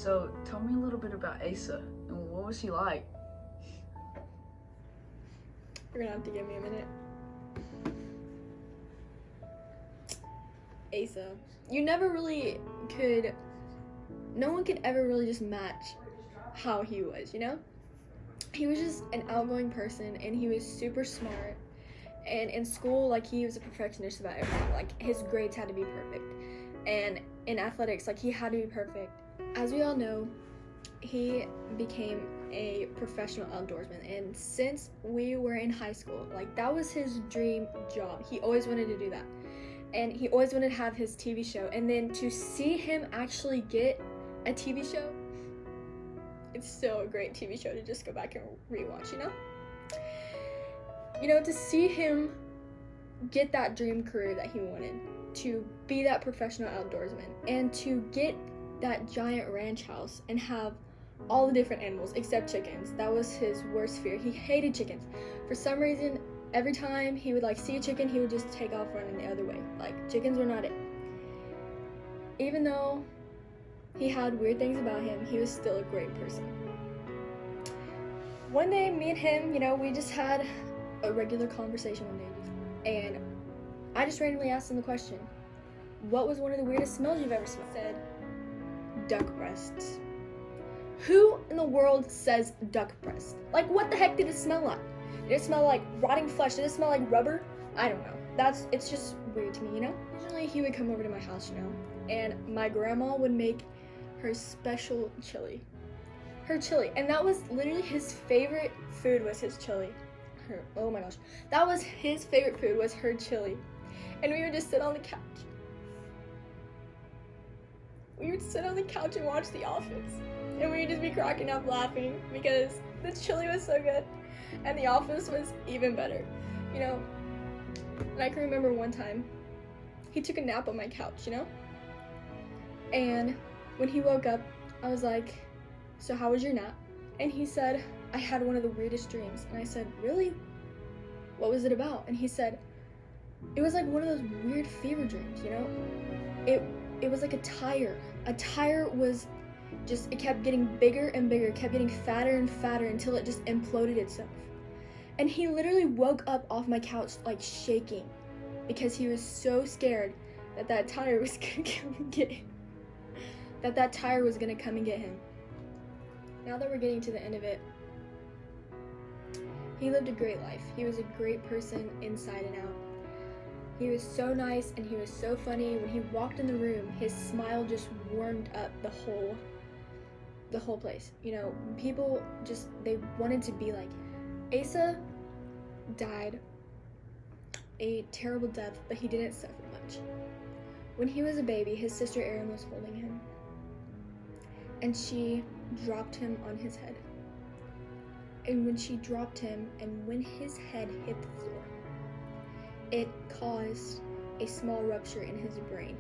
So tell me a little bit about Asa and what was he like? You're gonna have to give me a minute. Asa. You never really could, no one could ever really just match how he was, you know? He was just an outgoing person, and he was super smart. And in school, like, he was a perfectionist about everything. Like, his grades had to be perfect. And in athletics, like, he had to be perfect. As we all know, he became a professional outdoorsman. And since we were in high school, like, that was his dream job. He always wanted to do that. And he always wanted to have his TV show. And then to see him actually get a TV show, it's still a great TV show to just go back and rewatch, you know? You know, to see him get that dream career that he wanted, to be that professional outdoorsman, and to get that giant ranch house and have all the different animals except chickens. That was his worst fear. He hated chickens. For some reason, every time he would, like, see a chicken, he would just take off running the other way. Like, chickens were not it. Even though he had weird things about him, he was still a great person. One day, me and him, you know, we just had a regular conversation one day, and I just randomly asked him the question, what was one of the weirdest smells you've ever smelled? He said, duck breasts. Who in the world says duck breast? Like, what the heck did it smell like? Did it smell like rotting flesh? Did it smell like rubber? I don't know. It's just weird to me, you know? Usually he would come over to my house, you know, and my grandma would make her special chili. Her chili. And that was literally his favorite food, was his chili. Oh my gosh. That was his favorite food, was her chili. And we would just sit on the couch. We would sit on the couch and watch The Office. And we would just be cracking up laughing because the chili was so good. And The Office was even better, you know? And I can remember one time, he took a nap on my couch, you know? And when he woke up, I was like, so how was your nap? And he said, I had one of the weirdest dreams. And I said, really? What was it about? And he said, it was like one of those weird fever dreams, you know? It was like a tire. A tire was just, it kept getting bigger and bigger, kept getting fatter and fatter until it just imploded itself. And he literally woke up off my couch like shaking because he was so scared that that tire was gonna come and get him. That tire was gonna come and get him. Now that we're getting to the end of it, he lived a great life. He was a great person inside and out. He was so nice and he was so funny. When he walked in the room, his smile just warmed up the whole place. You know, people just, they wanted to be like him. Asa died a terrible death, but he didn't suffer much. When he was a baby, his sister Erin was holding him, and she dropped him on his head. And when she dropped him, and when his head hit the floor, it caused a small rupture in his brain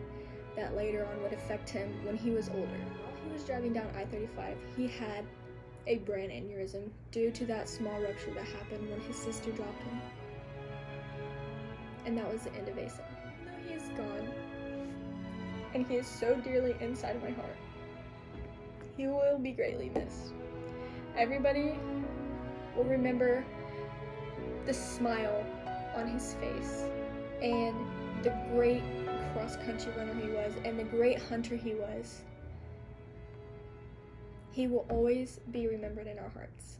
that later on would affect him when he was older. While he was driving down I-35, he had a brain aneurysm due to that small rupture that happened when his sister dropped him. And that was the end of Asa. Now he is gone, and he is so dearly inside of my heart. He will be greatly missed. Everybody will remember the smile on his face and the great cross-country runner he was and the great hunter he was. He will always be remembered in our hearts.